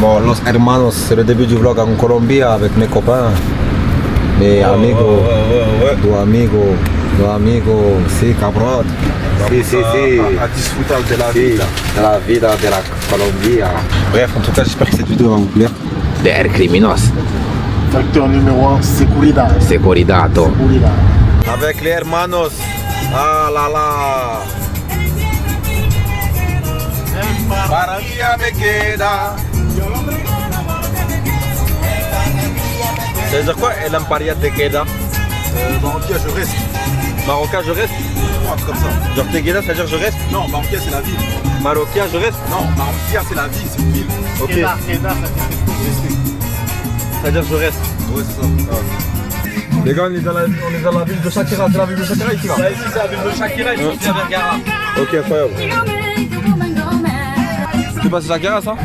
Bon, Los Hermanos, c'est le début du vlog en Colombie avec mes copains, mes amigos, dos amigos, sí, cabrón. Sí. À disfruter de la vida. De la vida de la Colombia. Bref, en tout cas, j'espère que cette vidéo va vous plaire. DR Criminos. Facteur numéro 1, Seguridad. Securidato. Avec les hermanos. Ah là là. Barranquilla me queda. Ça veut dire quoi? El Amparia te queda? Barranquilla, je reste. Marocain, je reste? Un truc comme ça. Genre te queda, ça veut dire je reste? Non, Barranquilla, c'est la ville. Marocain, je reste? Non, Barranquilla, c'est la ville, c'est une ville. Ok. Queda, ça veut dire rester. Ça veut dire je reste? Ouais, c'est ça. Les gars, on est dans la ville de Shakira. C'est la ville de Shakira ici là? Ouais, ici, c'est la ville de Shakira, ils sont bien Vergara. Ok, incroyable. C'est pas Shakira ça?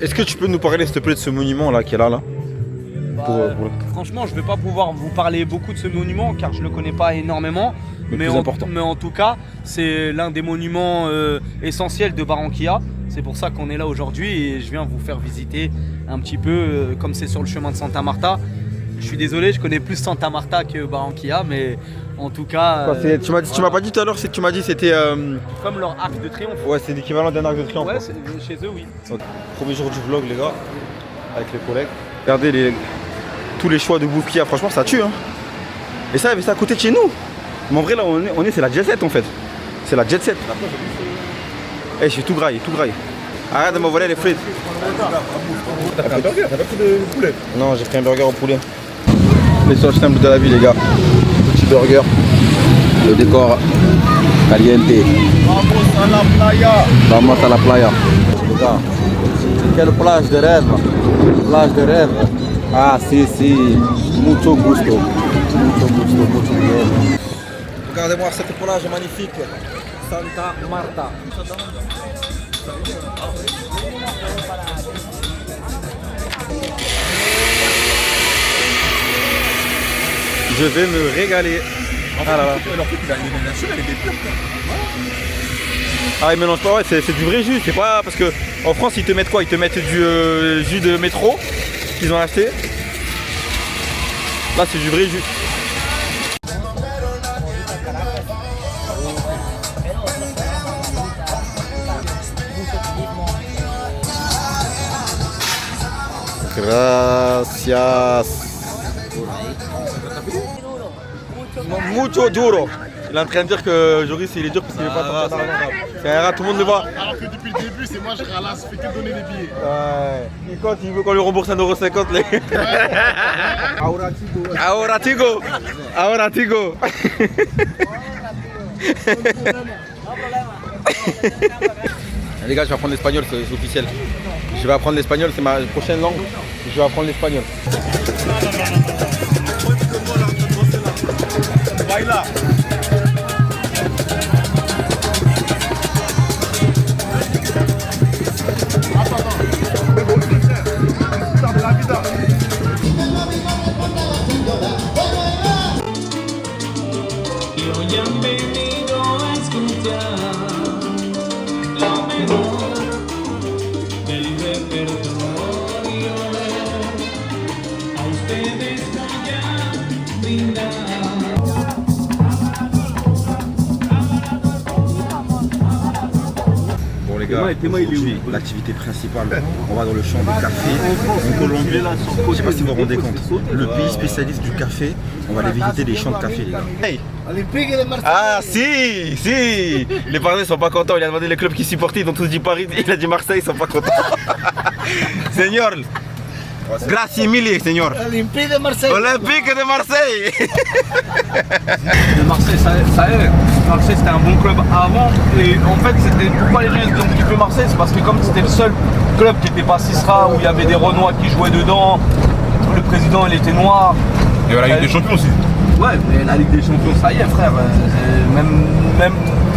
Est-ce que tu peux nous parler s'il te plaît de ce monument là qui est là? Franchement, je ne vais pas pouvoir vous parler beaucoup de ce monument car je ne le connais pas énormément. Mais en tout cas, c'est l'un des monuments essentiels de Barranquilla. C'est pour ça qu'on est là aujourd'hui et je viens vous faire visiter un petit peu comme c'est sur le chemin de Santa Marta. Je suis désolé, je connais plus Santa Marta que Barranquilla, mais en tout cas... tu m'as pas dit tout à l'heure, tu m'as dit c'était... Comme leur arc de triomphe. Ouais, c'est l'équivalent d'un arc de triomphe. Ouais, chez eux, oui. Okay. Premier jour du vlog les gars, avec les collègues. Regardez tous les choix de bouffe qu'il y a, franchement ça tue hein. Et ça, c'est à côté de chez nous. Mais en vrai là on est c'est la jet set en fait. C'est la jet set. Eh, je suis tout graille, Arrête de me voler les frites. T'as pris un burger, t'as pas pris de poulet? Non, j'ai pris un burger au poulet. Les sauces simples de la vie les gars. Petit burger. Le décor caliente. Vamos a la playa. Vamos a la playa. Les gars, quelle plage de rêve. Plage de rêve. Ah si, mucho gusto. Mucho bien. Regardez-moi cette plage magnifique. Santa Marta. Je vais me régaler. Ah là là. Ah ils mélangent pas, ouais, c'est du vrai jus, c'est pas parce que en France ils te mettent quoi? Ils te mettent du jus de métro qu'ils ont acheté. Là c'est du vrai jus. Gracias. Mucho duro. Il est en train de dire que Joris il est dur parce qu'il veut pas sortir d'argent. C'est un rat, tout le monde le voit. Alors que depuis le début, c'est moi je ralasse, je fais que donner des billets. Ouais. Il compte, il veut qu'on lui rembourse 1,50 €. Auratigo. Les gars, je vais apprendre l'espagnol, c'est officiel. Je vais apprendre l'espagnol, c'est ma prochaine langue. Je vais apprendre l'espagnol. Baila. Bon les gars, aujourd'hui, l'activité principale, on va dans le champ de café en Colombie. Je sais pas si vous vous rendez compte, le pays spécialiste du café, on va aller visiter les champs de café les gars. Hey. Ah si, les Parisiens sont pas contents, il a demandé les clubs qui supportaient, ils ont tous dit Paris, il a dit Marseille, ils sont pas contents. Señor, gracias mille, señor. Olympique de Marseille. Olympique de Marseille. De Marseille, ça y est. Marseille c'était un bon club avant et en fait c'était pourquoi les gens étaient un petit peu Marseille, c'est parce que comme c'était le seul club qui n'était pas Cisra où il y avait des Renois qui jouaient dedans, le président il était noir. Et la Ligue des Champions aussi. Ouais mais la Ligue des Champions ça y est frère, même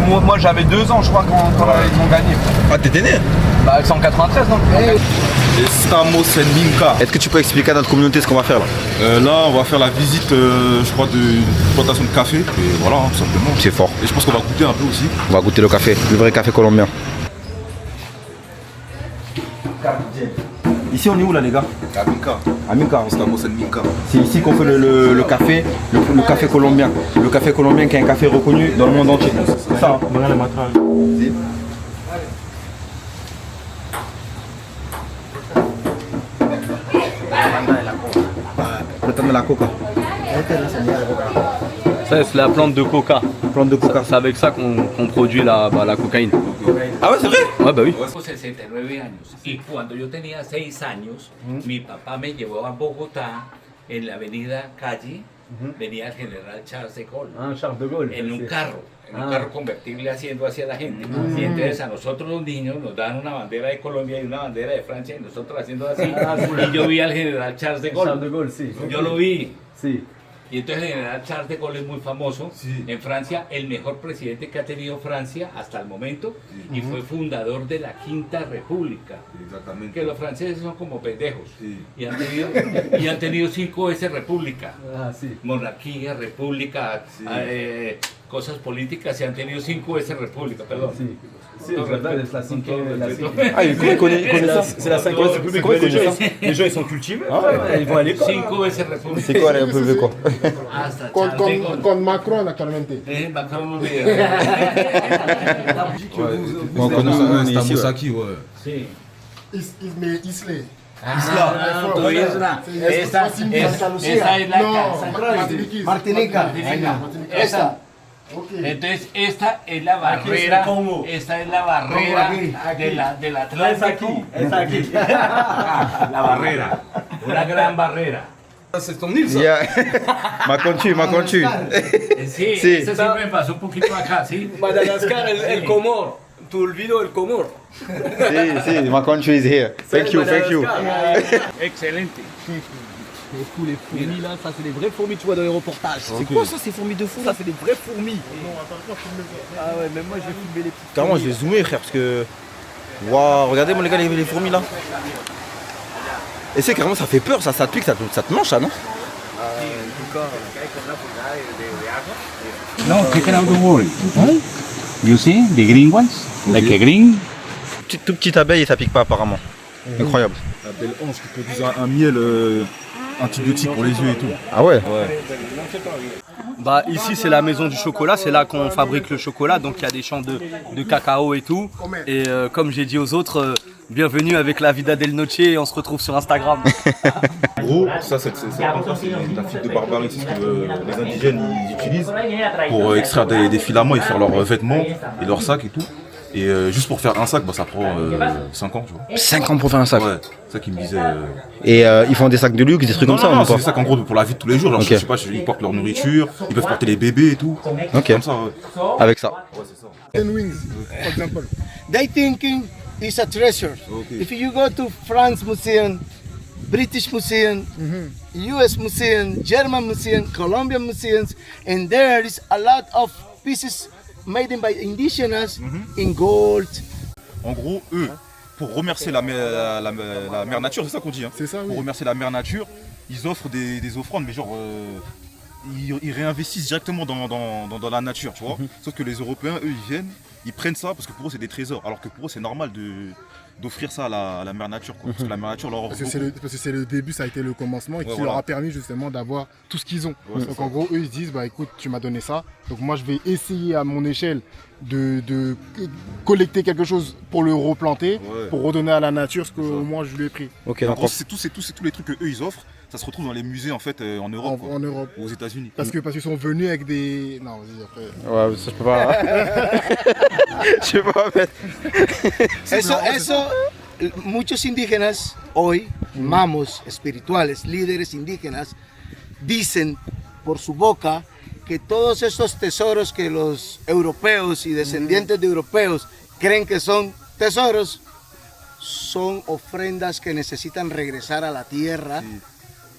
moi j'avais 2 ans je crois quand ils ont gagné. Ah t'étais né? Bah 193 non? Estamos en Minca. Est-ce que tu peux expliquer à notre communauté ce qu'on va faire là? Là, on va faire la visite, je crois, d'une plantation de café. Et voilà, tout simplement. C'est fort. Et je pense qu'on va goûter un peu aussi. On va goûter le café, le vrai café colombien. Ici on est où là les gars? À Minca. À Minca. Estamos en Minca. C'est ici qu'on fait le café, le café colombien. Le café colombien qui est un café reconnu dans le monde entier. C'est ça. Plantando la coca. Ça c'est la plante de coca. Plante de coca. C'est avec ça qu'on produit la cocaïne. Ah ouais, c'est vrai? Ouais bah oui. Tengo 69 años y cuando yo tenía 6 años, mi papá me llevó a Bogotá en la avenida Calle, venía el general Charles de Gaulle Ah, Charles de Gaulle. en un carro convertible haciendo hacia la gente. Y entonces a nosotros los niños nos dan una bandera de Colombia y una bandera de Francia y nosotros haciendo así. Y yo vi al general Charles de Gaulle. Charles de Gaulle, sí. Yo lo vi. Sí. Y entonces el general Charles de Gaulle es muy famoso en Francia, el mejor presidente que ha tenido Francia hasta el momento, y fue fundador de la Quinta República. Exactamente. Que los franceses son como pendejos y han tenido 5 veces república. Ah, sí. Monarquía, república, cosas políticas, y han tenido 5 veces república, perdón. Sí. Sí, es verdad, es la cinquième. Ah, il connaît ça. C'est la cinquième république. Comment il connaît ça? Les gens ils sont cultivés. Ah ouais, ils vont à l'école. 5 veces república. C'est quoi la République quoi? Hasta Charles de Gaulle. Con Macron actualmente. Macron no olvida. On connaît ça, on est ici. Estamos Ouais. aquí, ouais. Sí. Mais Islay. Esta es la casa. Martinica. Esta. Entonces esta es la barrera, esta es la barrera del Atlántico. Es aquí. La barrera, una gran barrera. C'est ton île, ça? Yeah. Maconchu. Sí, Sí. eso sí me pasó un poquito acá, ¿sí? Madagascar, el Comore. Tu olvido el Comore. Si, Maconchu is here. Thank you. Excelente. Tous les fourmis là, ça c'est des vraies fourmis, tu vois dans les reportages. C'est quoi ça, ces fourmis de fou? Ça c'est des vraies fourmis. Ah ouais, même moi je vais filmer les petites. Carrément, je vais zoomer frère parce que. Waouh, regardez moi les gars les fourmis là. Et c'est carrément ça fait peur, ça te pique, ça te mange ça non? No, take it out the worry. You see the green ones, like a green. Toute petite abeille et ça pique pas apparemment. Incroyable. La belle ange qui produit un miel antibiotique pour les yeux et tout. Ah ouais? Bah ici c'est la maison du chocolat, c'est là qu'on fabrique le chocolat, donc il y a des champs de cacao et tout. Et comme j'ai dit aux autres, bienvenue avec la Vida del Noche et on se retrouve sur Instagram. En gros, ça c'est la fibre de barbarie, c'est ce que les indigènes ils utilisent pour extraire des filaments et faire leurs vêtements et leurs sacs et tout. Et juste pour faire un sac, bah, ça prend 5 ans, tu vois. 5 ans pour faire un sac. Ouais, c'est ça qu'ils me disaient. Et ils font des sacs de luxe, des trucs comme ça ou c'est pas? des sacs en gros pour la vie de tous les jours. Genre, Ok. je sais pas, ils portent leur nourriture, ils peuvent porter les bébés et tout. Ok. Comme ça, ouais. Avec ça. Ouais, c'est ça. 10 wings, for example. They thinking it's a treasure. Okay. If you go to France Museum, British Museum, US Museum, German Museum, Colombian museums, and there is a lot of pieces made by indigenous in gold. En gros, eux, pour remercier la mère nature, c'est ça qu'on dit. Hein. C'est ça, oui. Pour remercier la mère nature, ils offrent des offrandes, mais genre, ils réinvestissent directement dans la nature, tu vois. Sauf que les Européens, eux, ils viennent, ils prennent ça parce que pour eux, c'est des trésors. Alors que pour eux, c'est normal d'offrir ça à la mère nature, quoi. Parce que la mère nature leur offre Parce que c'est le début, ça a été le commencement et qui leur a permis justement d'avoir tout ce qu'ils ont. Ouais, donc en gros, eux ils se disent, bah écoute, tu m'as donné ça, donc moi je vais essayer à mon échelle de collecter quelque chose pour le replanter, pour redonner à la nature ce que moi je lui ai pris. Ok, En donc gros, c'est tous les trucs qu'eux ils offrent, ça se retrouve dans les musées en fait en Europe, quoi. En Europe. Ou aux États-Unis. Parce qu'ils sont venus avec des... Non, vas-y après. ouais, ça je peux pas. Je peux pas mettre. Eso, muchos indígenas hoy, mamos espirituales, líderes indígenas, dicen por su boca que todos estos tesoros que los europeos y descendientes de europeos creen que son tesoros, son ofrendas que necesitan regresar a la tierra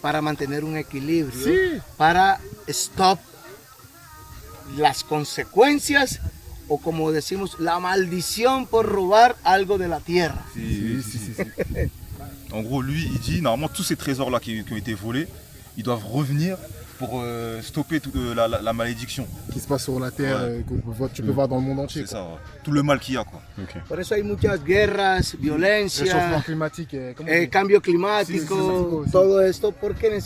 para mantener un equilibrio, para stop las consecuencias o como decimos, la maldición por robar algo de la tierra. Si. En gros, lui, il dit, normalement, tous ces trésors-là qui ont été volés, ils doivent revenir pour stopper la malédiction. Qui se passe sur la terre, que tu peux voir dans le monde entier. C'est ça, tout le mal qu'il y a, quoi. Okay. Por eso hay muchas guerras, violencia, Réchauffement climatique, cambio climático, todo esto porque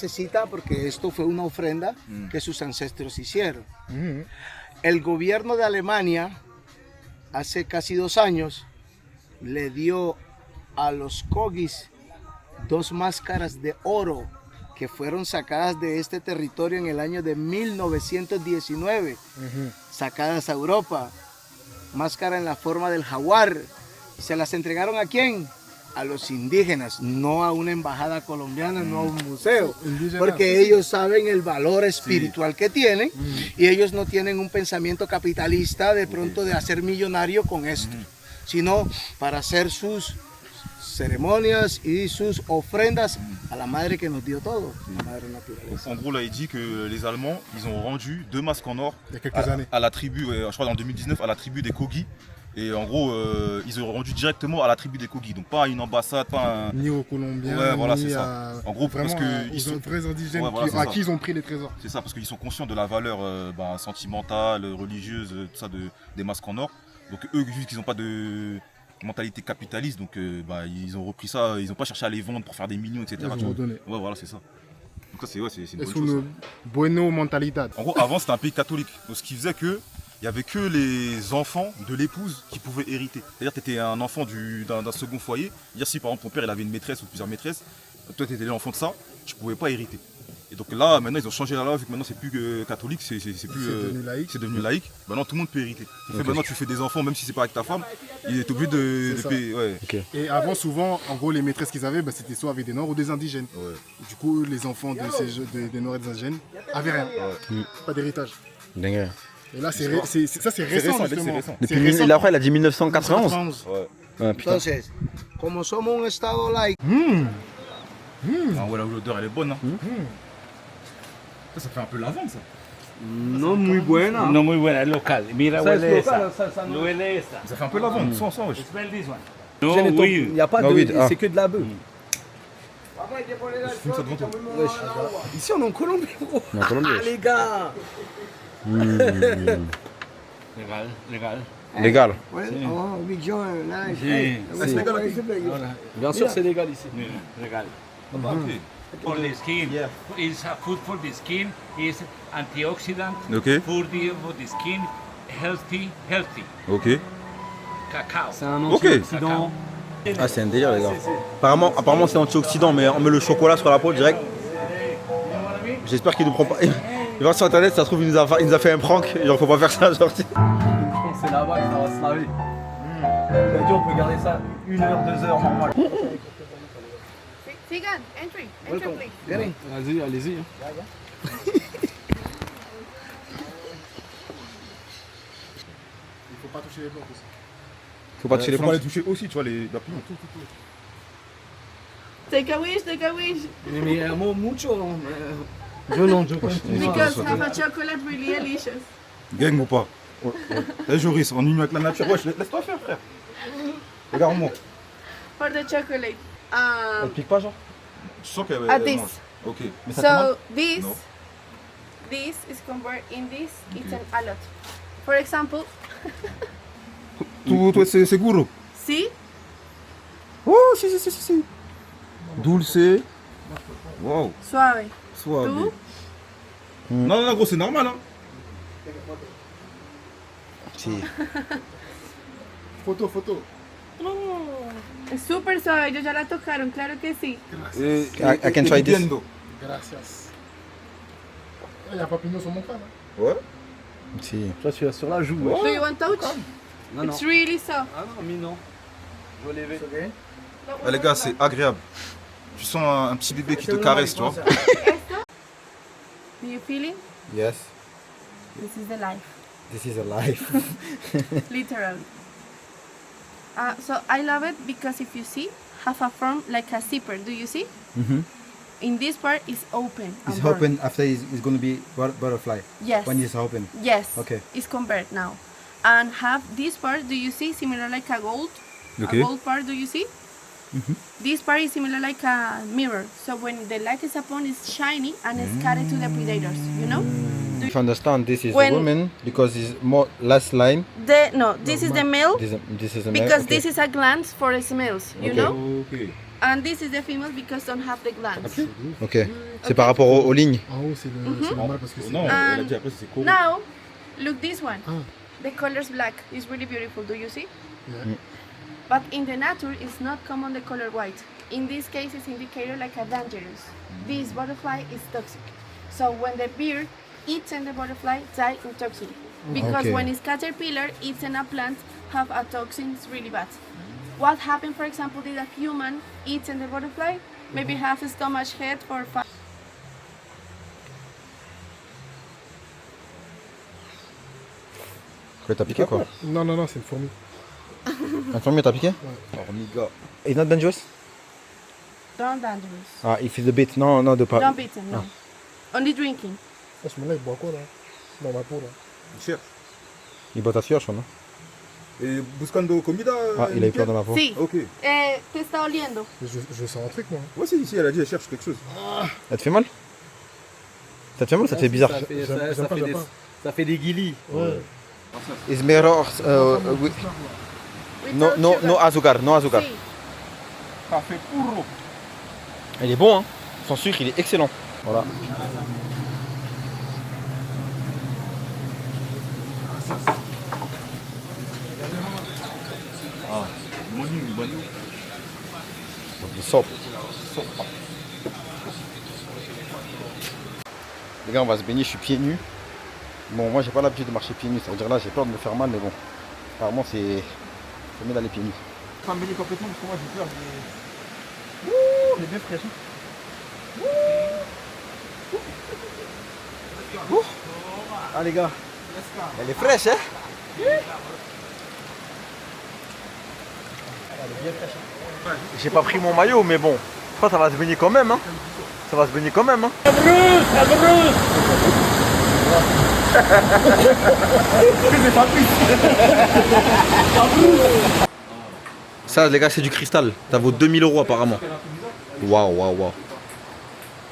esto fue una ofrenda que sus ancestros hicieron. El gobierno de Alemania, hace casi 2 años, le dio a los Kogis 2 máscaras de oro que fueron sacadas de este territorio en el año de 1919, sacadas a Europa, máscara en la forma del jaguar. ¿Se las entregaron a quién? A los indígenas, no a una embajada colombiana, no a un museo, porque ellos saben el valor espiritual que tienen y ellos no tienen un pensamiento capitalista de pronto de hacer millonario con esto, sino para hacer sus ceremonias y sus ofrendas a la madre que nos dio todo, la madre naturaleza. En gros, là, il dit que les Allemands, ils ont rendu 2 masques en or il y a quelques années à la tribu, je crois en 2019, à la tribu des Kogi. Et en gros, ils ont rendu directement à la tribu des Kogi, donc pas à une ambassade, pas à ni aux Colombiens, ouais, voilà, ni c'est ça. à... En gros, parce que aux vrais indigènes voilà, à qui ils ont pris les trésors. C'est ça, parce qu'ils sont conscients de la valeur sentimentale, religieuse, tout ça des masques en or. Donc eux, vu qu'ils n'ont pas de mentalité capitaliste, donc ils ont repris ça, ils n'ont pas cherché à les vendre pour faire des millions, etc. Ils ont redonné. Ouais, voilà, c'est ça. Donc ça, c'est une bonne Es chose. une buena mentalidad. En gros, avant, c'était un pays catholique, donc ce qui faisait que il n'y avait que les enfants de l'épouse qui pouvaient hériter. C'est-à-dire que tu étais un enfant d'un second foyer. Dire si par exemple ton père il avait une maîtresse ou plusieurs maîtresses, toi tu étais l'enfant de ça, tu ne pouvais pas hériter. Et donc là, maintenant ils ont changé la loi, vu que maintenant c'est plus catholique, c'est devenu laïque. Maintenant tout le monde peut hériter. Maintenant tu fais des enfants, même si c'est pas avec ta femme, il est obligé de payer. Ouais. Okay. Et avant, souvent, en gros, les maîtresses qu'ils avaient, c'était soit avec des Noirs ou des indigènes. Ouais. Du coup, les enfants des Noirs et des indigènes n'avaient rien. Pas d'héritage. Dingue. Et là, c'est récent, justement. Depuis là, après, il a dit 1991. Ouais. Ah, putain. Entonces, como somos un estado laico, Ah ouais, l'odeur elle est bonne. Hein. Ça fait un peu lavande ça. No muy buena. No muy buena, es local. Mira, Ça, huele es local, esta. ça no- Huele esta. Ça fait un peu lavande, sans wesh. Smell this one. Il No, oui. n'y a pas Ah de. oui, ah. C'est que de la bœuf. Fume ça devant toi. Ici, on est en Colombie, gros. On est en Colombie, Ah, les gars. Legal. Légal. we join, nice. Sí. Bien sûr, c'est légal ici. Legal. Ok. For the skin. It's a food for the skin. It's antioxidant. Ok. For the skin. Healthy. Ok. Cacao. C'est un Ok. antioxydant. Ah, c'est un délire, les gars. Apparemment c'est antioxydant, mais on met le chocolat sur la peau direct. J'espère qu'il ne prend pas. Il va sur internet, ça se trouve, il nous a fait un prank. Genre, faut pas faire ça, genre. Je pense que c'est là-bas que ça va se laver. Il a dit on peut garder ça 1 heure, 2 heures normal. Vegan, entry please. Vas-y, allez-y. Il faut pas toucher les plantes aussi. Faut pas toucher les Faut pas les plantes. toucher aussi, tu vois, la plume. Take a wish. Mais mucho. Yo no, yo Because have a chocolate really delicious. Gang ou pas? Eh Joris, en union avec la nature. Wesh, laisse-toi faire, frère. Regarde-moi. For the chocolate. Elle pique pas, genre? Tu sens qu'elle At elle this. mange. Ok. Mais ça fait mal? So this, No. this is converted in this. It's a lot. For example, Tú es seguro. see, Oh, si. Dulce. Wow. suave. Suave. Tú, Non, gros, c'est normal, hein. Si. Photo. es súper suave. Ellos ya la tocaron, claro que sí. I can try this. Gracias. Il y a Papillon sur mon crâne. Ouais. Si. Toi, tu as sur la joue. Ouais. Do you want touch? Non, non. It's really soft. Ah non, mi non. Je vais lever. Ah, les gars, c'est agréable. Tu sens un petit bébé qui te caresse, tu vois. Do you feel it? Yes. This is the life. This is a life. Literally. So I love it because if you see, have a form like a zipper. Do you see? Mhm. In this part is open. It's and burn. open after it's going to be butterfly. Yes. When it's open. Yes. Okay. It's convert now. and have this part. Do you see similar like a gold? Okay. A gold part. Do you see? This part is similar like a mirror. So when the light is upon, it's shiny and it's carried to the predators. You know? If you understand, this is When- the woman because it's more less line. This is the male This is the male. because okay. this is a gland for the males. You Okay. know? Ok. And this is the female because don't have the glands. Ok. C'est par rapport aux lignes. En haut, c'est le mâle parce que c'est. Non, elle a dit après c'est court. Now, look this one. Ah. The color's black. It's really beautiful. Do you see? Yeah. But in the nature, it's not common the color white. In this case, it's indicated like a dangerous. This butterfly is toxic. So when the bird eats and the butterfly die in toxin. Because Okay. when it's caterpillar eats and a plant have a toxin, it's really bad. What happened, for example, did a human eats and the butterfly? Maybe have a stomach head for 5. Quoi, t'as piqué quoi? Non, non, non, c'est une fourmi. Un fourmi t'a piqué? Hormiga. It's not dangerous? Don't dangerous. Ah, if it's a bit. Non, non, de pas. Don't beat them, no. Only drinking. Ah, ce moment-là, il boit quoi là? Dans ma peau là. Cher. Il boit ta sueur, je crois, non? Et buscando comida. Ah, il a eu peur dans ma peau. Sí. Ok. Te está oliendo. Je sens un truc moi. Ouais, si, elle a dit elle cherche quelque chose. Ça te fait mal? Ça te fait mal ou ça te fait bizarre? Ça fait des guilis. Ouais. It's mirror. No azúcar, no azúcar. Sí. Café puro. Il est bon, hein? Sans sucre, il est excellent. Voilà. Le sop. Les gars, on va se baigner, je suis pieds nus. Bon, moi j'ai pas l'habitude de marcher pieds nus, ça veut dire là j'ai peur de me faire mal, mais bon. Apparemment c'est mieux d'aller pieds nus. Pas me baigner complètement parce que moi j'ai peur de... Ouh, elle est bien fraîche. Ouh. Ah les gars, elle est fraîche hein. J'ai pas pris mon maillot mais bon, je crois que ça va se baigner quand même hein. Ça va se baigner quand même hein. Ça les gars c'est du cristal, ça vaut 2000 € apparemment. Waouh waouh waouh.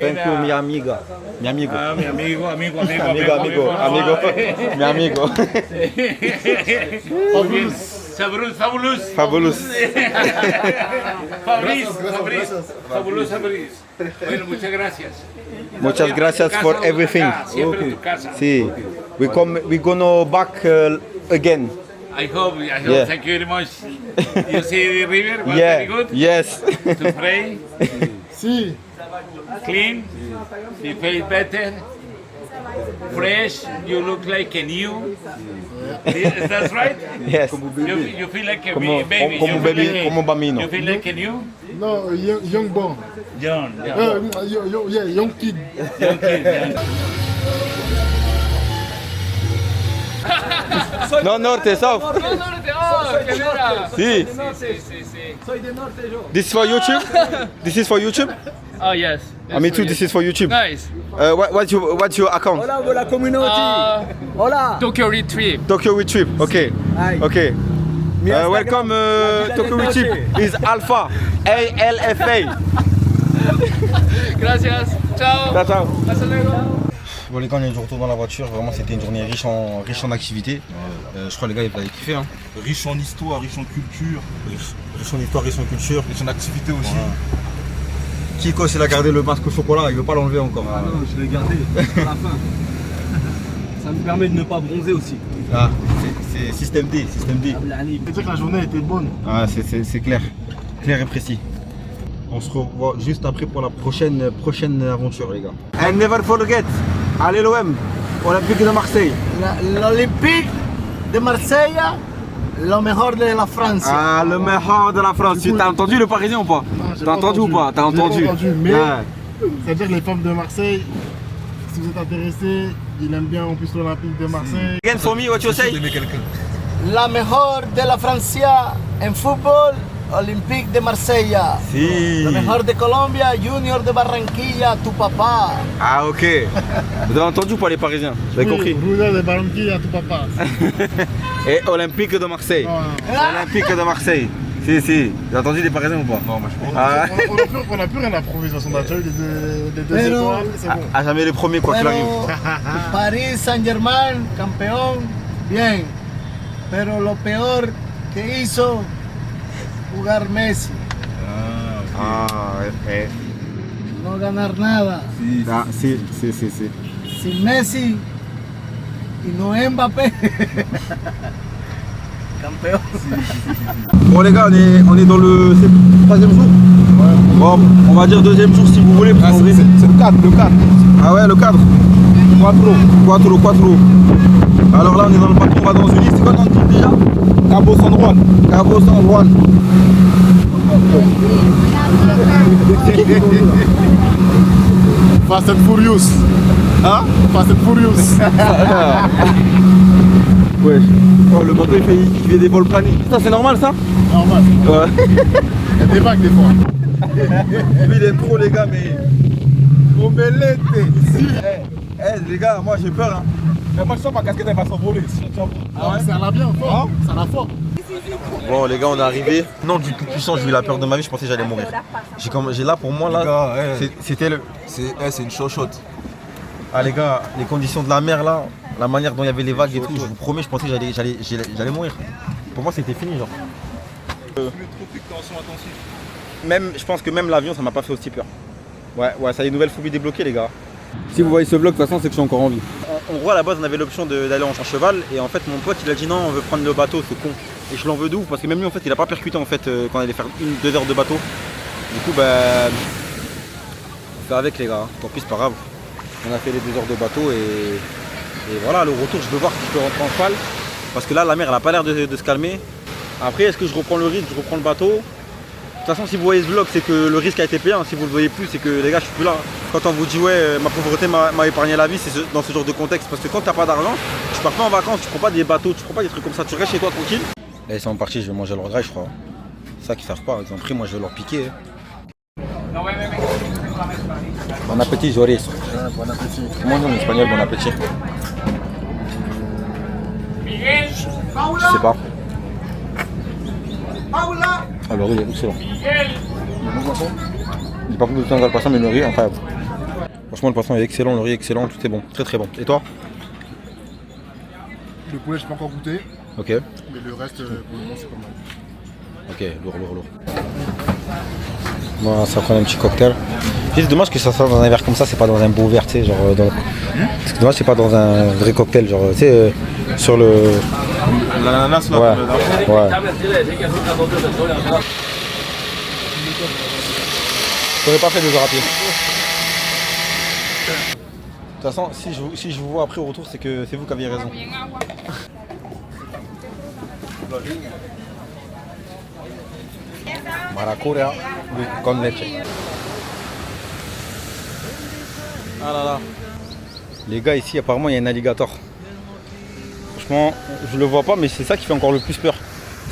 Thank you mi amiga. Mi amigo. Ah, mi amigo. Amigo. Mi amigo. Fabulous. Fabulous. Fabulous. Bueno, muchas gracias. Muchas gracias for everything. Siempre en tu casa. Sí. We gonna back again. I hope. Yeah. Thank you very much. You see the river was Yeah. very good Yes. to pray, Si. clean, you feel better, fresh. You look like a new. Is that right? Yes. You feel like a Como- baby. como You baby, feel like como bambino. You feel like a new Non, young born. John. Young kid. Young kid. No, norte, south. Sí. This is for YouTube? This is for YouTube? Oh yes. Me too, this is for YouTube. Nice. What's your account? Tokyo Retreat. Tokyo with Trip, okay. Okay. Welcome Tokyo with Trip is Alpha. ALFA. Gracias. Ciao. Ciao, ciao. Hasta luego. Bon les gars, on est de retour dans la voiture, vraiment c'était une journée riche en activités. Je crois les gars ils vont kiffer hein. Riche en histoire, riche en culture, Riche en histoire, riche en culture. riche en activité aussi. Kiko il a gardé le masque au chocolat, il veut pas l'enlever encore. Ah non, je l'ai gardé à la fin. Ça me permet de ne pas bronzer aussi. Ah, c'est système D, système D. C'est-à-dire que la journée était bonne. Ah, c'est clair, clair et précis. On se revoit juste après pour la prochaine aventure les gars. And never forget, allez l'OM, Olympique de Marseille. L'Olympique de Marseille, le meilleur de la France. Ah, le meilleur de la France. Tu as entendu le Parisien ou pas? J'ai T'as entendu ou pas? T'as entendu? J'ai pas entendu, mais Ah. c'est-à-dire que les femmes de Marseille, si vous êtes intéressés, ils aiment bien en plus l'Olympique de Marseille. Again for me, what you say? La meilleure de la France en football, Olympique de Marsella. Si. Lo mejor de Colombia, Junior de Barranquilla, tu papa. Ah ok. Vous avez entendu ou pas les Parisiens? Vous avez compris? Junior de Barranquilla, tu papa. Et Olympique de Marseille. Olympique de Marseille. Si, si. Vous avez entendu les Parisiens ou pas? Non, moi je pense. Ah, On n'a plus rien à prouver sur son match. Les deux Pero- étoiles, c'est bon. à jamais les premiers quoi qu'il arrive. Pero París Saint-Germain, campeón, bien. Pero lo peor que hizo, jugar Messi. Ah ouais. No ganar nada. Ah, si. Sin Messi y no Mbappé. Campeón. Bon les gars, on est dans le troisième jour. Bon, on va dire deuxième jour si vous voulez. Ah, c'est le cadre, le cadre. Ah ouais, le cadre. Quattro. Alors là, on est dans le bateau, on va dans une île. C'est quoi dans le titre déjà? Cabo San Juan. Cabo San Juan. Fast and Furious. Hein? Fast and Furious. Ouais. Oh, le bateau il fait des vols planés. Ça, c'est normal ça? Normal. Ouais. Il y a des vagues des fois. Lui, il aime trop les gars, mais. Omelette. Les gars, moi j'ai peur. Hein. Mais moi je sens ma casquette elle va s'envoler. Ah ouais, ça l'a bien fort. Ça l'a fort. Bon les gars, on est arrivé. Non, du plus puissant, j'ai eu la peur de ma vie, je pensais que j'allais mourir. J'ai là pour moi là. C'était le. C'est une chochotte. Ah les gars, les conditions de la mer là, la manière dont il y avait les vagues et tout, je vous promets, je pensais que j'allais mourir. Pour moi c'était fini genre. Même, je pense que même l'avion ça m'a pas fait aussi peur. Ouais, ça y est, une nouvelle phobie débloquée les gars. Si vous voyez ce vlog, de toute façon c'est que je suis encore en vie. En gros à la base on avait l'option d'aller en cheval et en fait mon pote il a dit non on veut prendre le bateau, ce con. Et je l'en veux de ouf parce que même lui en fait il a pas percuté en fait quand on allait faire 1-2 heures de bateau. Du coup on fait avec les gars, tant pis c'est pas grave. On a fait les 2 heures de bateau et voilà, le retour je veux voir si je peux rentrer en cheval parce que là la mer elle a pas l'air de se calmer. Après est-ce que je reprends le risque, je reprends le bateau? De toute façon si vous voyez ce vlog c'est que le risque a été payé, hein. Si vous le voyez plus c'est que les gars je suis plus là. Quand on vous dit ouais ma pauvreté m'a épargné la vie, c'est dans ce genre de contexte parce que quand t'as pas d'argent, tu pars pas en vacances, tu prends pas des bateaux, tu prends pas des trucs comme ça, tu restes chez toi tranquille. Là ils sont partis, je vais manger leur graille je crois. Ça qu'ils savent pas, ils ont pris, moi je vais leur piquer. Bon appétit Joris. Bon appétit. Comment on dit en espagnol bon appétit? Je sais pas. Ah le riz il est excellent. J'ai pas pris de temps dans le poisson mais le riz incroyable. Franchement le poisson est excellent, le riz est excellent, tout est bon, très très bon. Et toi? Le poulet, je n'ai pas encore goûté. Ok. Mais le reste, pour le moment, c'est pas mal. Ok, lourd. Bon, ça prend un petit cocktail. C'est dommage que ça soit dans un verre comme ça, c'est pas dans un beau verre, tu sais, genre. C'est dommage que c'est pas dans un vrai cocktail, genre, tu sais, sur le. L'ananas là. Ouais. J'aurais pas fait 2 heures à pied. De toute façon, si je vous vois après au retour, c'est que c'est vous qui aviez raison. Maracuja con leche. Ah là là. Les gars, ici apparemment il y a un alligator. Franchement, je le vois pas, mais c'est ça qui fait encore le plus peur.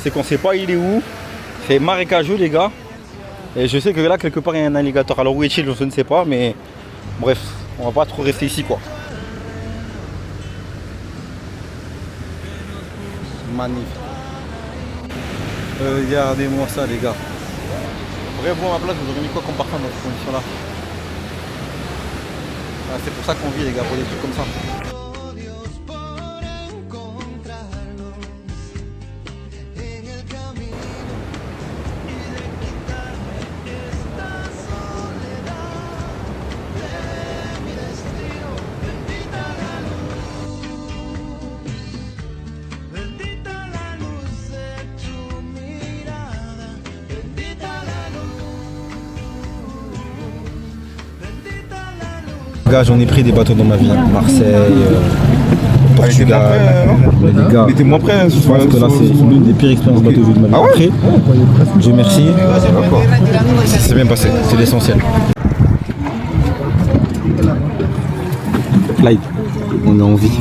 C'est qu'on sait pas il est où. C'est marécageux les gars. Et je sais que là quelque part il y a un alligator. Alors où est-il, je ne sais pas, mais bref, on va pas trop rester ici quoi. Magnifique. Regardez-moi ça les gars. Bref, vous à ma place, vous aurez mis quoi comme parfum dans ces conditions là? Ah, c'est pour ça qu'on vit les gars, pour des trucs comme ça. Gars, j'en ai pris des bateaux dans ma vie, Marseille, Portugal, les gars. Mettez moins près, je pense que là c'est l'une des pires expériences bateau de ma vie. Après, Dieu merci, ça s'est bien passé, c'est l'essentiel. Live, on est en vie.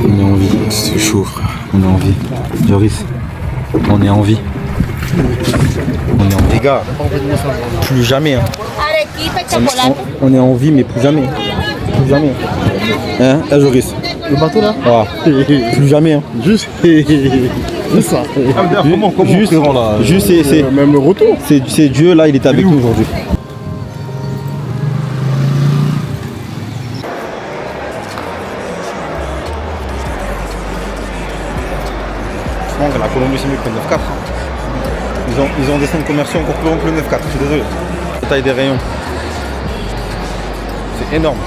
On est en vie. C'est chaud frère. On est en vie. Joris, on est en vie. Les gars, plus jamais. Hein. On est en vie, mais plus jamais. Plus jamais. Hein, Joris? Le bateau là? Ah. Plus jamais. Hein. Juste. C'est ça. Comment Juste, là, c'est même le retour. C'est Dieu là, il est avec nous aujourd'hui. La Colombie c'est mieux que le 9-4. Ils ont des centres commerciaux encore plus longs que le 9-4, je suis désolé. La taille des rayons. C'est énorme.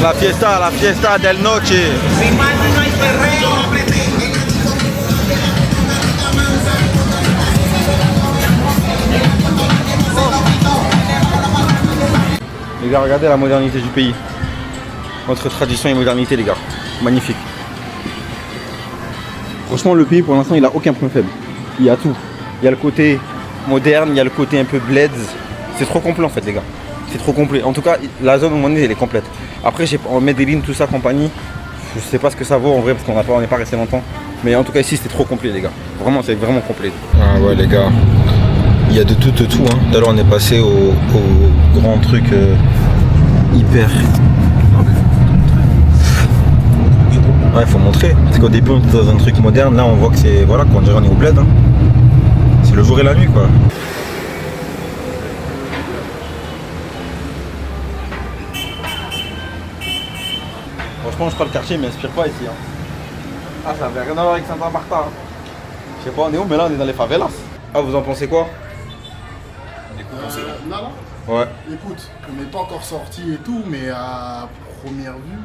La fiesta del noche. Les gars, regardez la modernité du pays. Entre tradition et modernité, les gars. Magnifique. Franchement, le pays, pour l'instant, il a aucun point faible. Il y a tout. Il y a le côté moderne, il y a le côté un peu bled. C'est trop complet, en fait, les gars. C'est trop complet. En tout cas, la zone où on est, elle est complète. Après, on met des lignes, tout ça, compagnie. Je sais pas ce que ça vaut, en vrai, parce qu'on n'est pas resté longtemps. Mais en tout cas, ici, c'était trop complet, les gars. Vraiment, c'est vraiment complet. Ah ouais, les gars. Il y a de tout, hein. Tout à l'heure, on est passé au grand truc hyper. Ouais, faut montrer. Parce qu'au début, on était dans un truc moderne. Là, on voit que c'est. Voilà, qu'on dirait on est au bled. Hein. C'est le jour et la nuit, quoi. Franchement, je crois que le quartier ne m'inspire pas ici. Hein. Ah, ça n'avait rien à voir avec Santa Marta. Hein. Je sais pas, on est où, mais là, on est dans les favelas. Ah, vous en pensez quoi? Là, ouais. Écoute, on n'est pas encore sorti et tout, mais à première vue,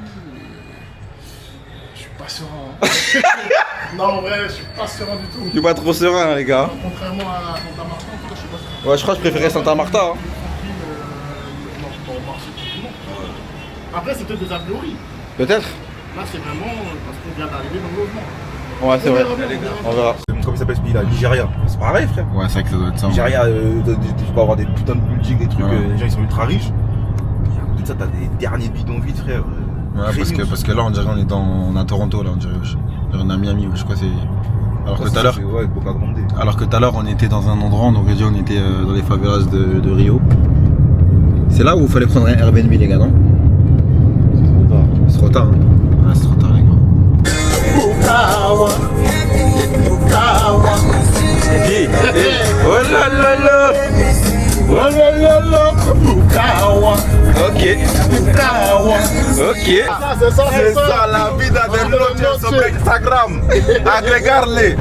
je suis pas serein. Hein. Non, en vrai, je suis pas serein du tout. Je suis pas trop serein, les gars. Contrairement à Santa Marta, en tout cas, je suis pas serein. Ouais, je crois que je préférais Santa Marta. Hein. Non, pas au marché tranquillement. Après, c'est peut-être des a priori. Peut-être. Là, c'est vraiment parce qu'on vient d'arriver dans le logement. Ouais, c'est vrai. On verra. Comment il s'appelle ce pays-là? Nigeria. C'est pareil, frère. Ouais, c'est vrai que ça doit être ça. Nigeria, tu peux avoir des putains de buildings, des trucs, les gens ils sont ultra riches. Et à côté de ça, t'as des derniers bidonvilles, frère. Ouais, parce que là, on dirait on est à Toronto, là, on dirait on est à Miami, je crois que c'est. Alors que tout à l'heure. Ouais, Boca Grande. Alors que tout à l'heure, on était dans un endroit, on aurait dit on était dans les favelas de Rio. C'est là où il fallait prendre un Airbnb, les gars, non? C'est trop tard. Hein. Ouais, c'est trop tard, les gars. Hey, oh là là là. Oh là là là. Ok. Ok. C'est ça la vida del noche sur Instagram. Agregarle.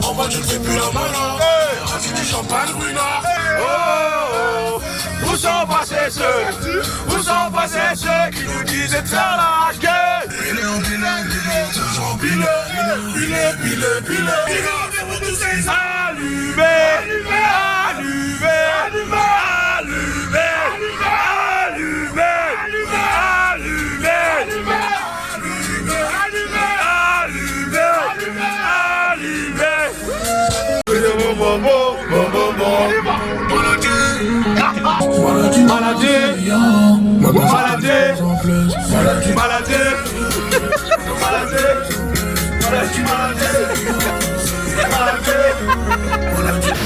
En voiture, je fais plus la malade. Racine du champagne, ruinard. Oh, où sont passés ceux? Où sont passés ceux qui nous disaient de faire la gueule?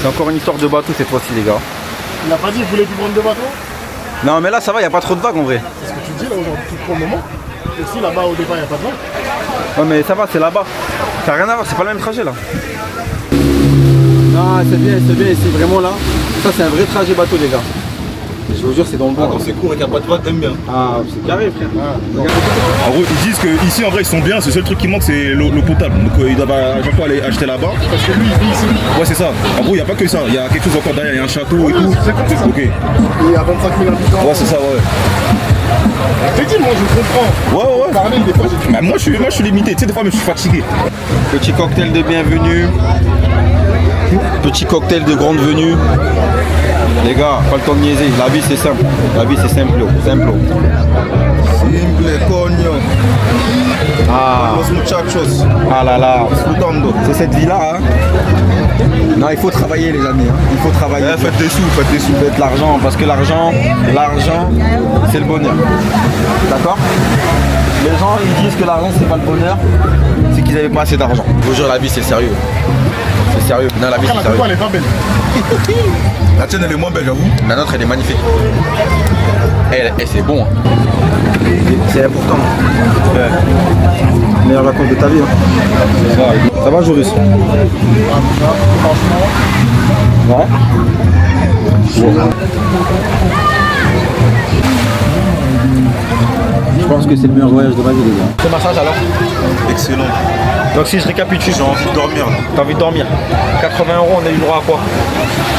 C'est encore une histoire de bateau cette fois-ci, les gars. Il a pas dit qu'il voulait plus prendre de bateau? Non, mais là ça va, il n'y a pas trop de vagues en vrai. C'est ce que tu dis là aujourd'hui, pour le moment. Et si là-bas au départ il n'y a pas de vagues? Ouais, mais ça va, c'est là-bas. Ça n'a rien à voir, c'est pas le même trajet là. Non, c'est bien, c'est vraiment là. Ça, c'est un vrai trajet bateau, les gars. Je vous jure, c'est dans le bon. Quand c'est court et qu'il n'y a pas de vague, t'aimes bien. Ah, c'est carré, frère. En gros, ils disent qu'ici, en vrai, ils sont bien. Le seul truc qui manque, c'est l'eau potable. Donc, ils doivent à chaque fois aller acheter là-bas. Parce que lui, il vit ici. Ouais, c'est ça. En gros, il n'y a pas que ça. Il y a quelque chose encore derrière. Il y a un château et tout. C'est ça. Ok. Et il y a 25 000 habitants. Ouais, c'est ça, ouais. Effectivement, je comprends. Ouais. Parler, des fois, j'ai Bah, moi, je suis limité. Tu sais, des fois, même, je suis fatigué. Petit cocktail de bienvenue. Petit cocktail de grande venue. Les gars, pas le temps de niaiser. La vie c'est simple. La vie c'est simple. Simple, coño. Ah. Los muchachos. Ah là là. C'est cette vie-là. Hein. Non, il faut travailler les amis. Hein. Il faut travailler. Faites des sous. Faites l'argent. Parce que l'argent, c'est le bonheur. D'accord? Les gens, ils disent que l'argent, c'est pas le bonheur. C'est qu'ils n'avaient pas assez d'argent. Aujourd'hui, la vie, c'est sérieux. C'est sérieux. Non, la vie, c'est sérieux. Elle est pas belle. La tienne, elle est moins belle, j'avoue. La nôtre, elle est magnifique. Et c'est bon. Hein. C'est important. Meilleure vacances de ta vie. Hein. Ça va, Joris? Ouais. Je pense que c'est le meilleur voyage de ma vie, les gars. Ce massage alors? Excellent. Donc si je récapitule, j'ai envie de dormir. T'as envie de dormir? 80 €, on a eu le droit à quoi?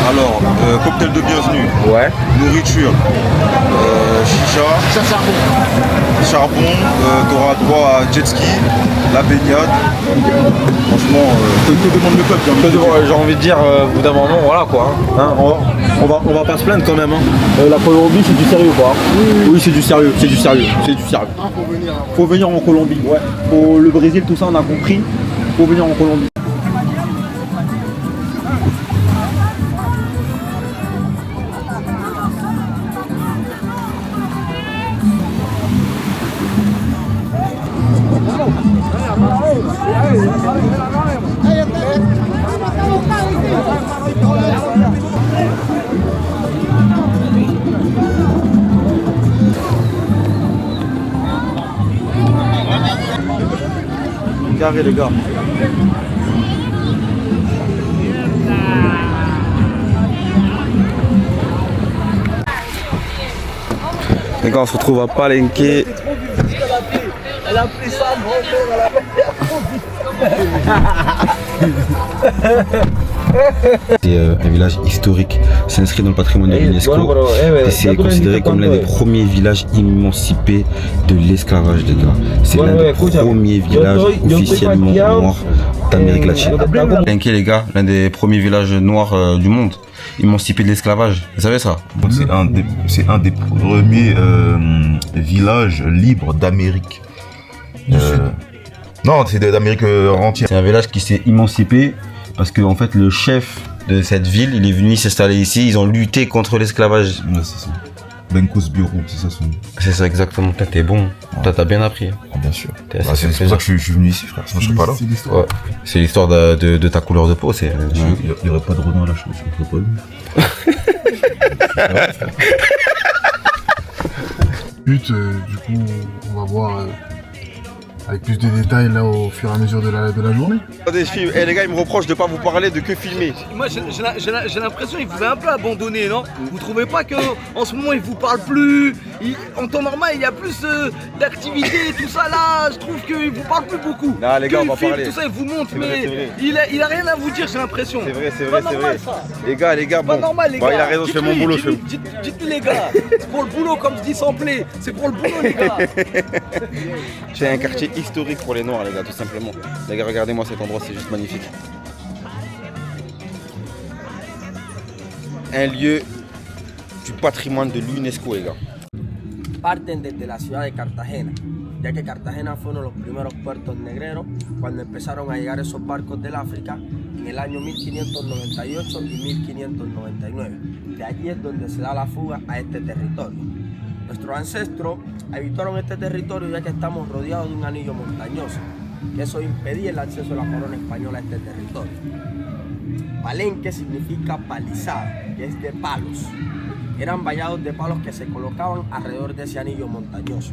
Alors, cocktail de bienvenue. Ouais. Nourriture. Chicha. Charbon. T'auras droit à jet ski. La baignade. Franchement, que demande le peuple? J'ai envie de dire, au bout d'un moment, voilà quoi. Hein, on va pas se plaindre quand même. Hein. La Colombie, c'est du sérieux quoi. Oui, c'est du sérieux. Faut venir en Colombie. Ouais. Pour le Brésil, tout ça, on a compris. Faut venir en Colombie. Carré les gars. Les gars, on se retrouve à Palenque. Elle a pris ça, c'est un village historique, c'est inscrit dans le patrimoine de l'UNESCO et c'est considéré comme l'un des premiers villages émancipés de l'esclavage des gars. C'est l'un des premiers villages officiellement noirs d'Amérique latine. Palenque les gars, l'un des premiers villages noirs du monde, émancipés de l'esclavage, vous savez ça? C'est un des premiers villages libres d'Amérique. Non, c'est d'Amérique entière. C'est un village qui s'est émancipé parce que en fait le chef de cette ville, il est venu s'installer ici, ils ont lutté contre l'esclavage. Ouais, c'est ça. Benkos Bureau, c'est ça son nom. C'est ça exactement, t'es bon, t'as bien appris. Ah, bien sûr. C'est pour ça que je suis venu ici frère, sinon je serais pas là. Ouais. C'est l'histoire de ta couleur de peau, c'est... Il n'y aurait pas de Renault à la chose, je ne serais pas venu. But, du coup, on va voir avec plus de détails là au fur et à mesure de la journée. Et les gars, ils me reprochent de pas vous parler, de que filmer. Moi j'ai l'impression qu'il vous a un peu abandonné, non? Vous trouvez pas qu'en ce moment il vous parle plus? En temps normal il y a plus d'activités et tout ça là, je trouve qu'il vous parle plus beaucoup. Non les gars, on va parler. Tout ça il vous montre, mais il a rien à vous dire, j'ai l'impression. C'est vrai. Les gars, bon. Normal, les gars. Il a raison, je fais mon boulot. Dites-lui les gars, c'est pour le boulot comme je dis sans plaie, c'est pour le boulot les gars. C'est un quartier historique pour les Noirs les gars, tout simplement. Les gars, regardez-moi cet endroit, c'est juste magnifique. Un lieu du patrimoine de l'UNESCO les gars. Parten desde la ciudad de Cartagena, ya que Cartagena fue uno de los primeros puertos negreros cuando empezaron a llegar esos barcos del África en el año 1598 y 1599. De allí es donde se da la fuga a este territorio. Nuestros ancestros habitaron este territorio ya que estamos rodeados de un anillo montañoso, que eso impedía el acceso de la corona española a este territorio. Palenque significa palizada, que es de palos. Eran vallados de palos que se colocaban alrededor de ese anillo montañoso.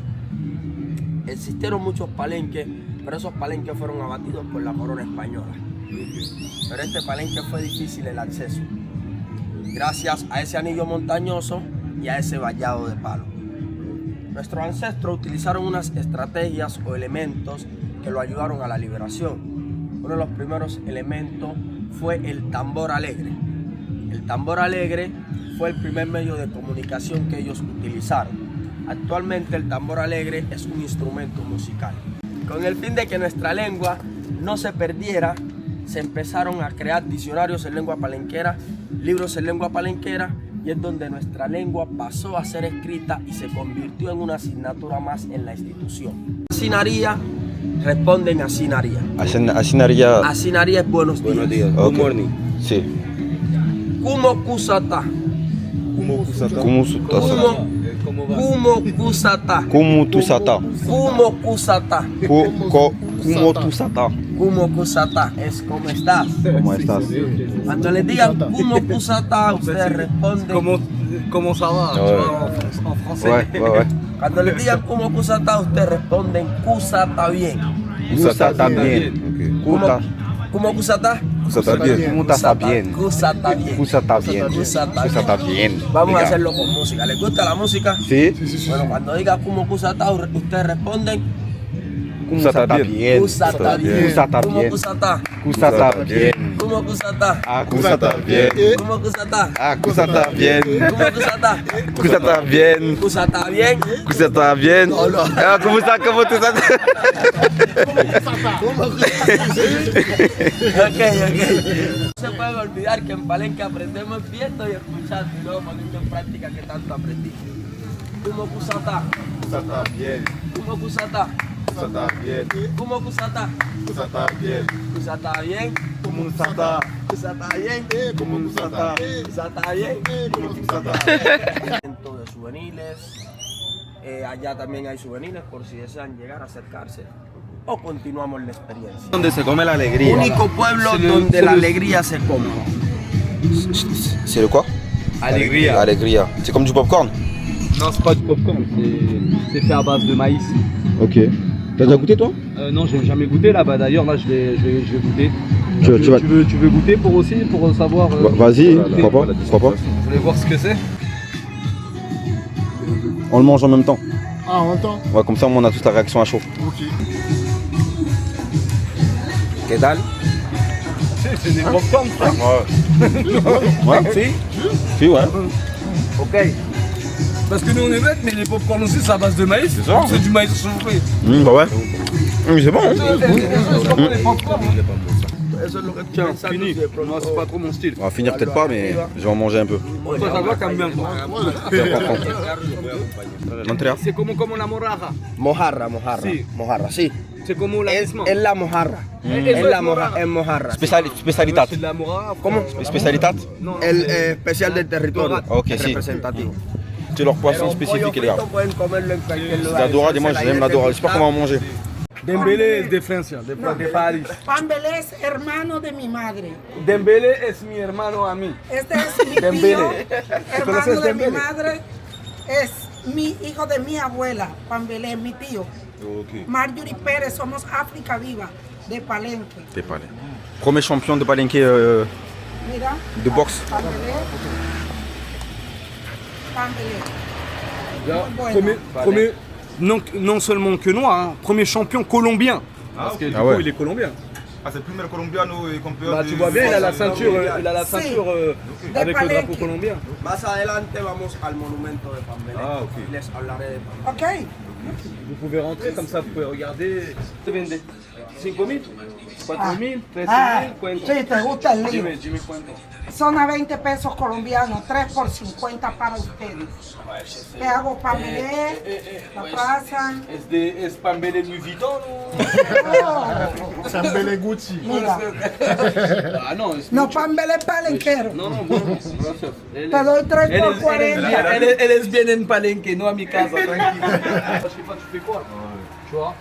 Existieron muchos palenques, pero esos palenques fueron abatidos por la corona española. Pero este palenque fue difícil el acceso, gracias a ese anillo montañoso y a ese vallado de palos. Nuestros ancestros utilizaron unas estrategias o elementos que lo ayudaron a la liberación. Uno de los primeros elementos fue el tambor alegre. El tambor alegre fue el primer medio de comunicación que ellos utilizaron. Actualmente el tambor alegre es un instrumento musical. Con el fin de que nuestra lengua no se perdiera, se empezaron a crear diccionarios en lengua palenquera, libros en lengua palenquera, y es donde nuestra lengua pasó a ser escrita y se convirtió en una asignatura más en la institución. Asinaría responden asinaría. Asinaría. Asinaría es buenos días. Buenos días. Good morning. Sí. Kumo kusata. Kumo kusata. Kumo kusata. Kumo tusata. Kumo kusata. Kumo tusata. Kumo kusata es ¿cómo estás? ¿Cómo estás? Cuando les digan Kumo kusata, ustedes responden Comment ça va? En français. Ouais. Cuando les digan Kumo kusata, ustedes responden kusata bien. Kusata bien. Kumo kusata. Kusata bien. Kusata bien. Kusata bien. Kusata bien. Kusata bien. Vamos a hacerlo con música. ¿Les gusta la música? Sí. Bueno, cuando diga Kumo kusata, ustedes responden Kusata bien. Kusata bien. Kusata Kumo bien. kusata. Kusata bien. Kumo kusata. Ah, kusata bien. Kumo kusata. Ah, kusata bien. Kumo kusata. Kusata bien. Kusata bien. Kusata bien. Ah, ¿cómo está? ¿Cómo tú estás? Ok. No se pueden olvidar que en Palenque aprendemos viendo y escuchando y luego poniendo en práctica que tanto aprendí. Kumo kusata. Kusata bien. Kumo kusata. Kusata bien. Kumo kusata. Kusata bien. Kusata bien. Como kusata. Kusata bien. Como kusata. Kusata bien. Como kusata. De juveniles. Allá también hay juveniles por si desean llegar a acercarse. O continuamos la experiencia. Donde se come la alegría. Único pueblo donde la alegría se come. C'est le quoi? Alegría. Alegría. C'est comme du popcorn? Non, c'est pas du popcorn, c'est fait à base de maïs. Ok. T'as déjà goûté toi? Non, j'ai jamais goûté là-bas. D'ailleurs, là, je vais goûter. Tu veux goûter pour savoir Vas-y, pourquoi pas? Pourquoi pas? Vous voulez voir ce que c'est? On le mange en même temps. Ah, en même temps? Ouais, comme ça on a toute la réaction à chaud. Ok. ¿Qué tal? C'est des popcorn, frère. Ouais. Si, ouais. Ok. Parce que nous on est bêtes, mais les popcorn aussi c'est à base de maïs. C'est ça. C'est du maïs chauffé. Bah ouais. C'est bon. Les popcorn. Eso es lo que Tiens, pensando fini. si de pronto- Moi c'est pas trop mon style. On va finir peut-être pas, mais je vais en manger un peu. Toi ça va quand même. C'est important. Montréal. C'est como la moraja. Mojarra. Sí. Mojarra, sí. C'est como la misma. Es la mojarra. Eso es mojarra. Es mojarra. Spécialité. C'est de la moraja. ¿Cómo? Spécialité. Non. El especial del territorio. Ok, el sí. representativo. C'est leur poisson spécifique, les gars. Pueden comerlo en cualquier lugar. La dorade, moi j'aime la dorade. J'espère qu'on va en manger. Dembélé es de Francia, de París. Pambelé es hermano de mi madre. Dembélé es mi hermano a mí. Este es mi tío, Dembélé. hermano ¿Conoces de mi Dembélé? madre. Es mi hijo de mi abuela, Pambelé, mi tío. Marjorie Pérez, somos África Viva, de Palenque. T'es pas allé. Premier champion de Palenque Mira. de boxe. Pambelé. Pambelé. Muy bueno. Premier, non seulement que noir, hein, premier champion colombien. Parce que du coup, ouais. il est colombien. Ah, c'est le premier colombiano et campeón. Bah, tu vois bien, il a la ceinture, Sí. avec le Palenque. drapeau colombien. Más adelante vamos al monumento de Pambelé. Ah, ok. Y les hablaré de Pambelé. Ok. Vous pouvez rentrer comme ça, vous pouvez regarder. ¿Te vende? 5.000? 4.000? 13.000? Ah, Cuento. sí, te gusta el lío. Dime cuánto. Son a 20 pesos colombianos, 3 por 50 para ustedes. Te hago Pambelé, la pasan. Es Pambelé Louis Vuitton Oh, Pambelé Gucci. mira, Ah non, es no mucho. Pambelé palenquero. Non, bueno, gracias. Él Te doy 3 por es 40. él es bien en Palenque, no a mi casa, tranquille. Je sais pas, tu fais quoi? Tu vois?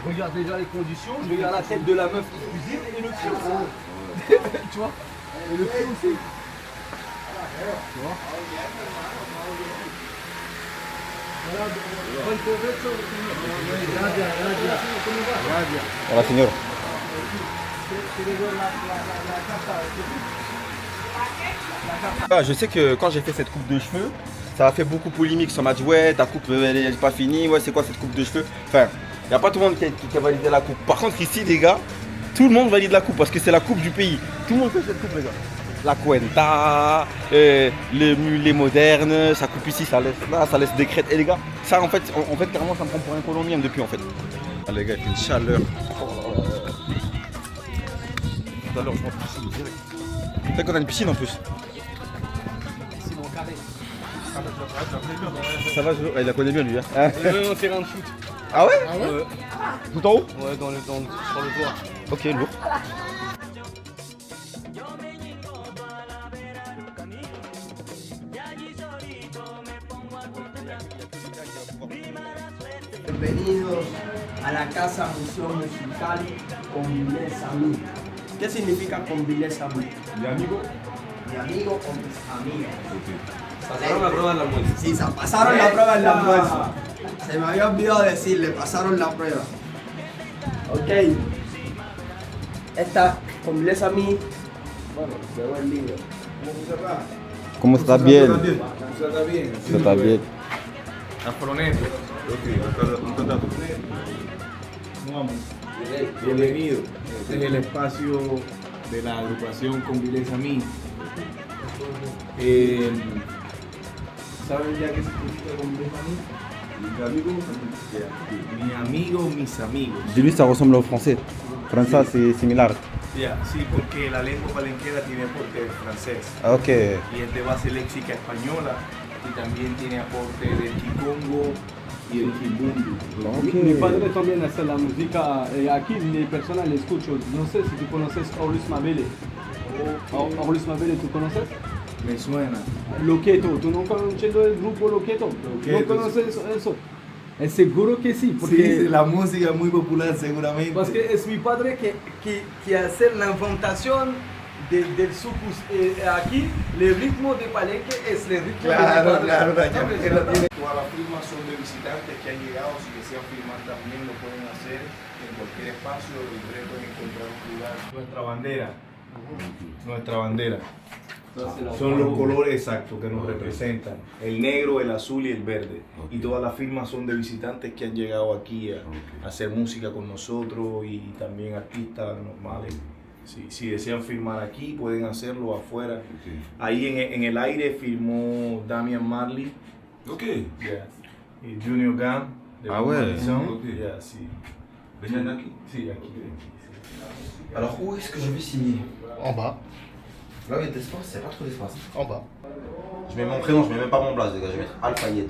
Je regarde déjà les conditions, je regarde la tête de la meuf qui cuisine et le pied. Tu vois? Et le pied aussi. Tu vois? Hola, señor. Ah, je sais que quand j'ai fait cette coupe de cheveux, ça a fait beaucoup polémique. Ça m'a dit ouais, ta coupe elle est pas finie, ouais c'est quoi cette coupe de cheveux? Enfin, il n'y a pas tout le monde qui a validé la coupe. Par contre ici les gars, tout le monde valide la coupe parce que c'est la coupe du pays. Tout le monde fait cette coupe les gars. La cuenta, les mulets modernes, ça coupe ici, ça laisse là, ça laisse des crêtes. Et les gars, ça en fait carrément ça me prend pour un Colombien depuis en fait. Ah, les gars, il fait une chaleur. tout à l'heure, je rentre piscine direct. C'est vrai qu'on a une piscine en plus. Simon Carré. Ça va, il la connaît bien lui. Hein. Un terrain de foot. Ah ouais, Ouais. Tout en haut? Ouais, sur le toit. Ok, lourd. Bienvenidos a la Casa Museo Musical Conviles a mí. ¿Qué significa Conviles a mí? Mi amigo. Mi amigo con mis amigos. Pasaron la prueba del almuerzo. Sí, se pasaron la prueba del almuerzo. Se me había olvidado decirle, pasaron la prueba. Ok. Esta Conviles a mí. Bueno, veo el libro. ¿Cómo está bien? Está bien. Está bien. Afroneto. Bienvenido. Este es el espacio de la agrupación Conviles a mí. ¿Saben ya qué significa Conviles a mí? Mi amigo, mis amigos. Dis-lui, ça ressemble au français. Français, c'est similar. Sí, porque la lengua palenquera tiene aporte francés. Ok. Y es de base léxica española y también tiene aporte del kikongo y el kimbundu. Okay. Mi padre también hace la música, aquí las personas le escucho, no sé si tú conoces Aurelius Mabele. Aurelius Mabele, ¿tú conoces? Me suena. Loqueto, ¿tú no conoces el grupo Loqueto? ¿No conoces eso? Es seguro que sí, porque Sí, la música es muy popular seguramente. porque es mi padre que hace la inventación del sucus. Aquí el ritmo de Palenque es el ritmo de mi padre. Todas las firmas son de visitantes que han llegado. Si desean firmar también lo pueden hacer en cualquier espacio. El reto es encontrar un lugar. Nuestra bandera. Nuestra bandera. Son los colores exactos que nos representan. El negro, el azul y el verde. Y todas las firmas son de visitantes que han llegado aquí a hacer música con nosotros y también artistas normales. Si desean firmar aquí, pueden hacerlo afuera. Ahí en el aire firmó Damian Marley. Ok. Yeah. Y Junior Gunn. De ouais. Yeah, sí. Venían aquí. Sí, aquí. Alors, où est-ce que je vais signer? En bas. Là, il y a de l'espace, il n'y a pas trop d'espace. En bas. Je mets mon prénom, je mets même pas mon blaze, les gars, je vais mettre Alpha Yed.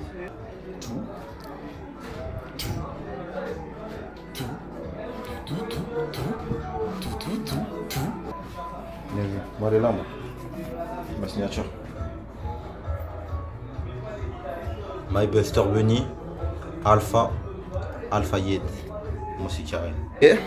Bien vu. Bon, elle est là, moi. Ma signature. My Buster Bunny, Alpha Yed. Moi aussi, carré. Et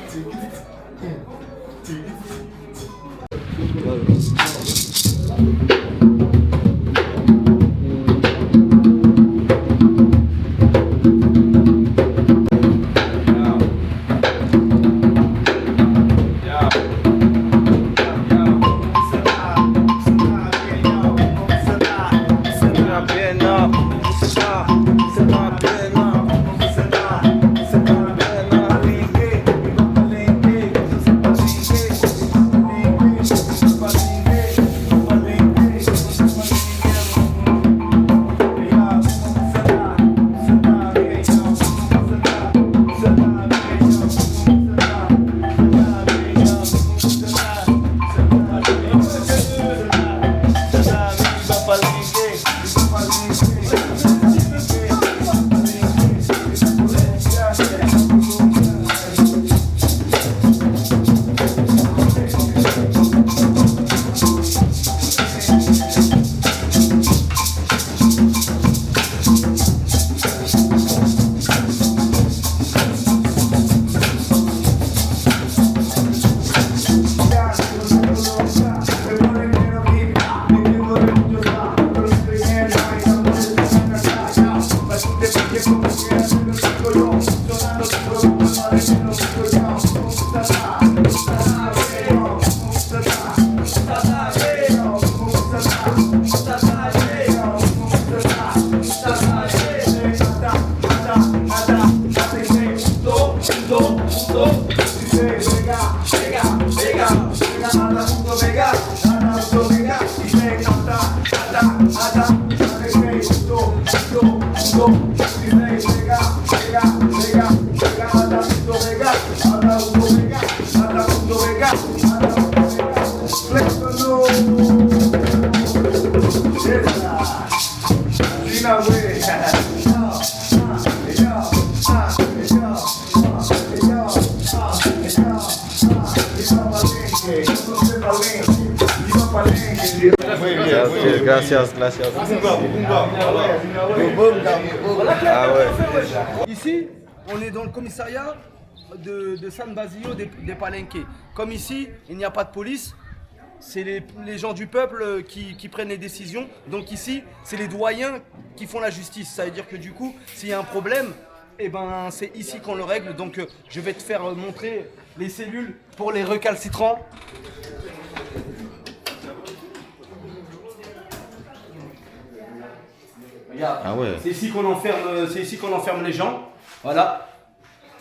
Gracias. Ah ouais. Ici, on est dans le commissariat de San Basilio des Palenques. Comme ici, il n'y a pas de police. C'est les gens du peuple qui prennent les décisions. Donc ici, c'est les doyens qui font la justice. Ça veut dire que du coup, s'il y a un problème, eh ben, c'est ici qu'on le règle. Donc je vais te faire montrer les cellules pour les recalcitrants. Regarde, Ah ouais. c'est ici qu'on enferme les gens. Voilà.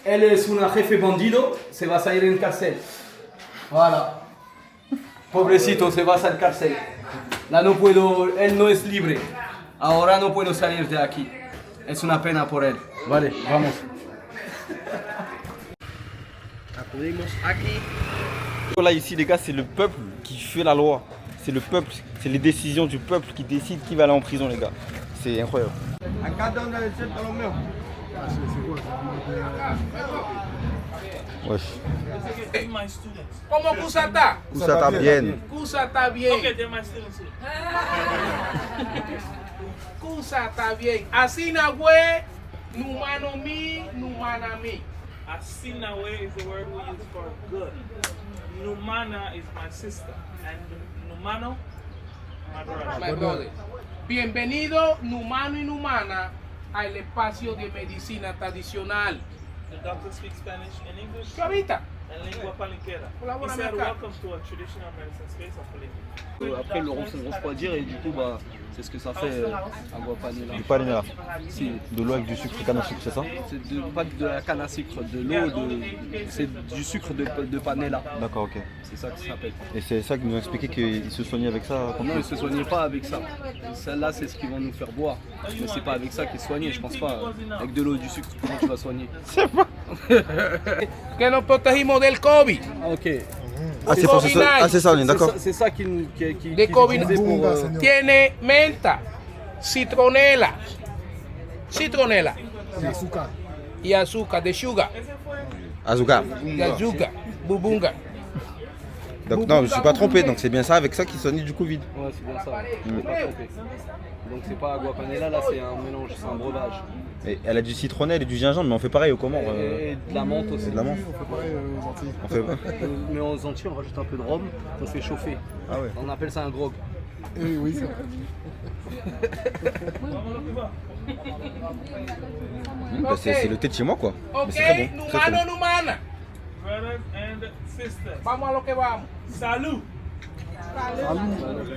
Él es un jefe bandido, se va a ir en cárcel. Voilà. Pobrecito, se va a la cárcel. Là no puedo, él no es libre. Ahora no puedo salir de aquí. Es una pena por él. Vale, vamos. Acudimos aquí. Là ici les gars, c'est le peuple qui fait la loi. C'est le peuple, c'est les décisions du peuple qui décident qui va aller en prison les gars. C'est incroyable. Wesh. ¿Cómo Cusa está? Cusa está bien. Cusa está bien. Okay, they're my students here. Cusa está bien. Así na we, numano mi, numana mi. Asinawe is the word we use for good. Numana is my sister. And Numano, my brother. My brother. Bienvenido, numano y numana, al espacio de medicina tradicional. The doctor speaks Spanish and English. Suavita. And lingua palenquera. He Colabórame said, acá. welcome to a traditional medicine space of Palenque. Après le rond se refroidir et du coup bah, c'est ce que ça fait agua panela. Du panela. Si. De l'eau avec du sucre, canne à sucre, c'est ça? C'est pas de la canne à sucre, de l'eau, c'est du sucre de panela. D'accord, ok. C'est ça que ça s'appelle. Et c'est ça qu'ils nous ont expliqué qu'ils se soignaient avec ça? Non, ils ne se soignaient pas avec ça. Celle-là, c'est ce qu'ils vont nous faire boire. Mais c'est pas avec ça qu'ils se soignaient, je pense pas. Avec de l'eau et du sucre, comment tu vas soigner? C'est pas. Que nos protegimos del COVID. Ok. Ah, c'est pour ça. Ah, c'est ça, on est d'accord. C'est ça qui De COVID. pour, Tiene menta, citronela, y azúcar, de sugar, Azúcar. de azúcar, bubunga. Donc, non, je me suis pas trompé, donc c'est bien ça avec ça qui soignait du Covid. Ouais, c'est bien ça. Pas trompé. Donc c'est pas agua panela, là c'est un mélange, c'est un breuvage. Et elle a du citronnelle et du gingembre, mais on fait pareil au Comores. Et de la menthe aussi. Et de la menthe. On fait pareil aux Antilles. On fait pas. Mais aux Antilles, on rajoute un peu de rhum, on fait chauffer. Ah ouais. On appelle ça un grog. Oui, c'est Bah, c'est le thé de chez moi quoi. Mais Ok, c'est très bon. Très, très numano, bon. numana. Brothers and sisters. Vamos a lo que vamos. Salud.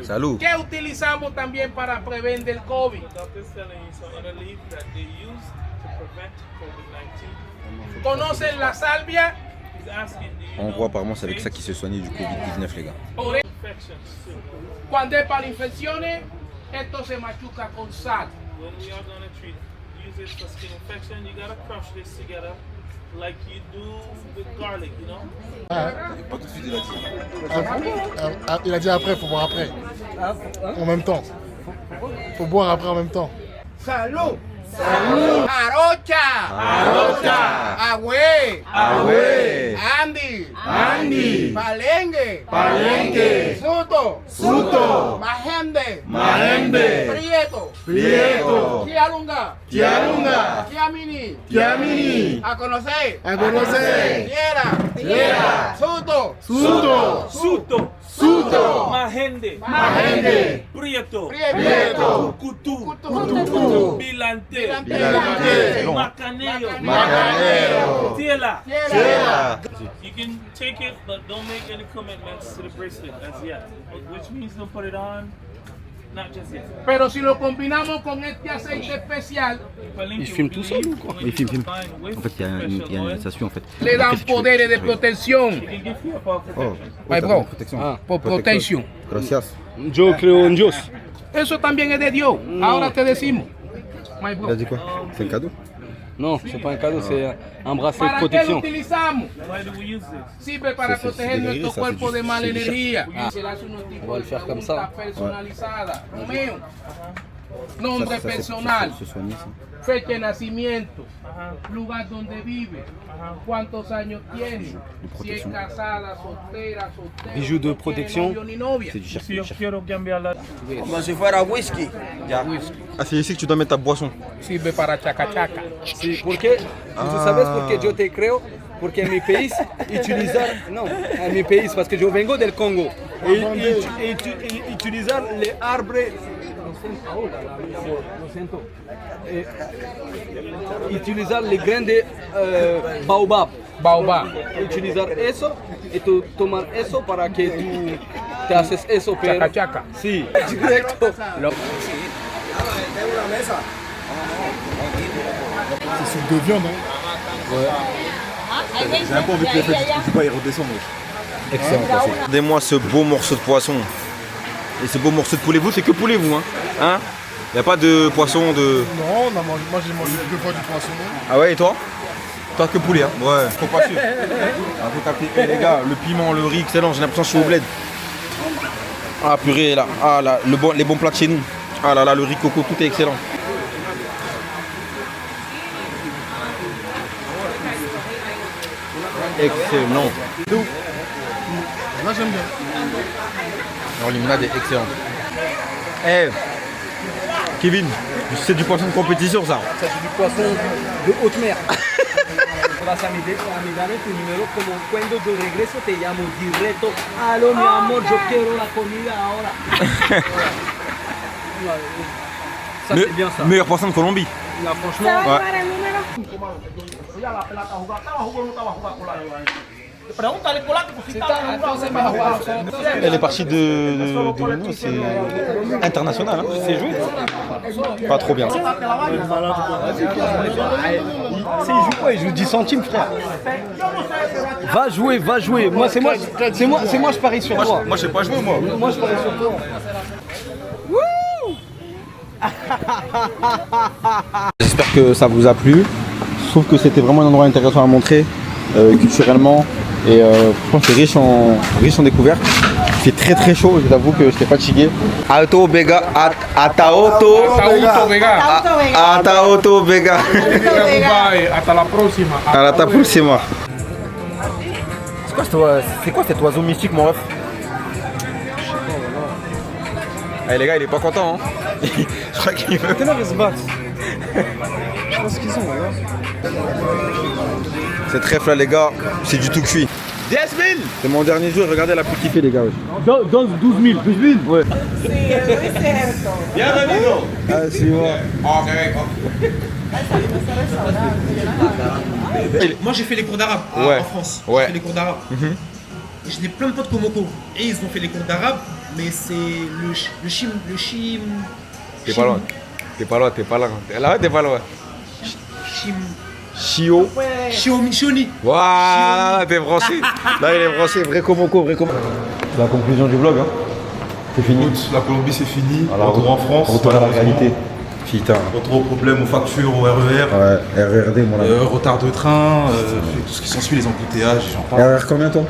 Salud. ¿Qué utilizamos también para prevenir el COVID? The doctor's telling you some other leaf that they use to prevent COVID-19. ¿Conocen la salvia? He's asking, do you En know gros, apparemment, c'est avec ça qu'ils se soignaient du Covid-19 les gars. infections too? Cuando es para infecciones, esto se machuca con sal. When we are going to use it for skin infection, you gotta crush this together like you do with garlic, you know? Pas tout de suite, il a dit. Il a dit après, faut boire après. En même temps. Faut boire après en même temps. Salud. Salud. Arocha. Arocha. Agüe. Agüe. Andi. Andi. Palenque. Palenque. Suto. Suto. Majembe. Majembe. Prieto. Prieto. Tialunga. Tialunga. Tiamini. Tiamini. A conocer. A conocer. Tierra. Tierra. Suto. Suto. Suto. Suto. Mahende. Mahende. Prieto. Prieto. Kutu. Kutu. Bilante. Bilante. Macaneo. Macaneo. Tiela. Tiela. You can take it, but don't make any commitments to the bracelet as yet. Which means don't put it on, not just yet. Pero si lo combinamos con este aceite especial, Il filme tout seul ou quoi? Il filme. En fait, il y a une station en fait. le dan poderes de protección. It can give you a power Oh, protection. My bro. Protection. Ah, Por protección. Gracias. Yo creo en Dios. Eso también es de Dios. Ahora te decimos. My Il bro. a dit quoi? C'est un cadeau? Non, c'est pas un cadeau, c'est un bracelet de ¿Para qué lo protection. utilizamos? Why do we use this? Sirve para Sí, proteger sí, nuestro ça, cuerpo c'est de du- mala c'est du energía. Ah. Se le hace unos tipos On va de le faire comme preguntas ça. personalizadas. Romeo, Nombre personal. Se soigne, ça. Fecha de nacimiento, lugar donde vive, cuántos años tiene, si es casada, soltera, Bijoux de protection. C'est du cherpier. Como si fuera whisky. Ah, c'est ici que tu dois mettre ta boisson. Sirve para chacachaca. Sí, porque tú sabes por qué yo te creo, porque en mi país en mi país parce que yo vengo del Congo et utilizar les arbres utilizar les graines de baobab. Utilizar eso y tú tomar eso para que tú te haces eso. Chacachaca. Sí, directo. C'est soupe de viande, hein. J'ai un peu envie que les fêtes du Dubaï redescendent. Excellent poisson. Regardez-moi ce beau morceau de poisson. Et ce beau morceau de poulet, vous, c'est que poulet, vous, hein? Il n'y a pas de poisson de... Non, moi j'ai mangé 2 fois du poisson. Ah ouais, et toi? Toi que poulet, hein? Ouais, faut pas suivre. Un peu capté. Eh, les gars, le piment, le riz, excellent, j'ai l'impression que je suis au bled. Ah purée, là, les bons plats de chez nous. Ah là là, le riz coco, tout est excellent. Excellent. Là j'aime bien. Alors, limonade est excellente. Eh, Kevin, c'est du poisson de compétition, ça. Ça, c'est du poisson de haute mer. Vas a mi dame tu número como cuando de regreso te llamo directo. Aló, mi amor, yo quiero la comida ahora. Ça, c'est bien ça. Meilleur poisson de Colombie. Là, franchement, ouais. Elle est partie de nous, c'est international, hein. C'est joué. Pas trop bien. il joue quoi? Il joue 10 centimes, frère. Va jouer. Moi, c'est moi, je parie sur toi. Moi, je sais pas jouer, moi. Moi, je parie sur toi. J'espère que ça vous a plu. Je trouve que c'était vraiment un endroit intéressant à montrer culturellement et franchement c'est riche en découvertes. C'est très chaud, je t'avoue que j'étais fatigué. Ataoto Vega. Hasta la próxima. À la prochaine. C'est quoi cet oiseau mystique, mon ref? Les gars, il est pas content, hein. Je crois qu'il veut. Ils se battent. Je pense qu'ils sont là. Cette trèfle là, les gars, c'est du tout cuit. 10 000. C'est mon dernier jour, regardez la plus kiffée, les gars. 12 000. Ouais. Bienvenido. Ah, c'est moi. Moi j'ai fait les cours d'arabe Ouais. en France. Ouais. J'ai fait les cours d'arabe. Et j'ai plein de potes Komoko. Et ils ont fait les cours d'arabe, mais c'est le chim. T'es pas loin. Là, t'es pas loin. Chio. Chioni. Voilà, t'es branché. Là, il est branché. Vrai Komoko. C'est la conclusion du vlog, hein. C'est fini. Écoute, la Colombie, c'est fini. Alors, retour en France. Retour à la réalité. Putain. Retour aux problèmes, aux factures, au RER. Ouais, RERD, mon ami. Retard de train, tout ce qui s'ensuit, les embouteillages, j'en parle. RER combien, toi?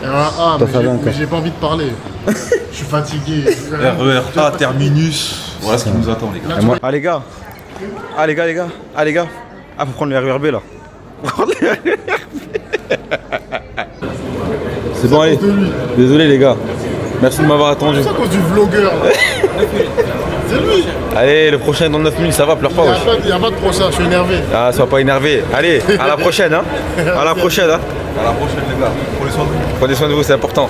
Ah, mais j'ai pas envie de parler. Je suis fatigué. RER A, terminus. Voilà ce qui nous attend, les gars. Ah, les gars. Ah, faut prendre le RERB, là. C'est bon, allez. Désolé, les gars. Merci de m'avoir attendu. C'est à cause du vlogueur. C'est lui. Allez, le prochain dans 9 minutes, ça va, pleure pas. Il n'y a pas de prochain, je suis énervé. Ah, sois pas énervé. Allez, à la prochaine, hein. À la prochaine, hein. À la prochaine, les gars. Prenez soin de vous. Prenez soin de vous, c'est important.